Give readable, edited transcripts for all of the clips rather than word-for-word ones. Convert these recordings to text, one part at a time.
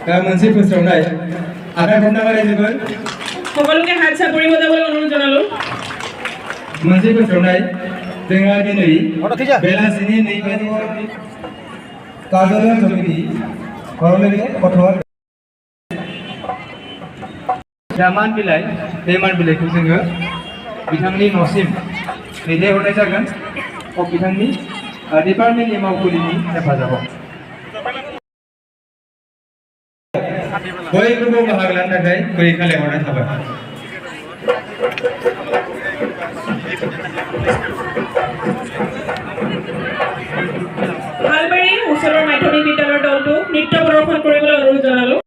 मोनसे फोस्रावनाय आधा घन्टा बारायजोबो সকলোকে হাত চাপৰি বজাবলৈ অনুৰোধ জনালো मोनसे फोस्रावनाय जोंहा दिनै बेलासिनि 2 बाजियाव काजोल जमिनि घरলৈকে गथ'आ मान बिलाइ बे मान बिलाइखौ जोङो बिथांनि न'सिम दैथायहरनाय जागोन बिथांनि डिपार्टमेन्टनि मावखुलिनि हेफाजाबाव बयखौबो बाहागो लानो थाखाय गुरै खावलायहरनाय थाबाय হালবাৰী ওচৰৰ মাধ্যমিক বিদ্যালয়ৰ দলটো নৃত্য প্ৰদৰ্শন কৰিবলৈ অনুৰোধ জনালো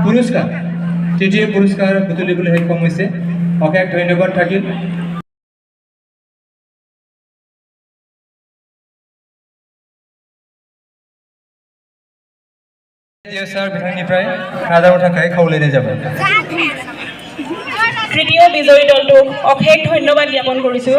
पुरस्कार तृतीय पुरस्कार बुटुलिবলৈ সক্ষম হৈছে অশেষ ধন্যবাদ থাকিল স্যার বিধানनिफ्राय নাজাবৰ थाखाय খাवलायनाय जाबाय তৃতীয় বিজয়ী দলটোক অশেষ ধন্যবাদ জ্ঞাপন কৰিছো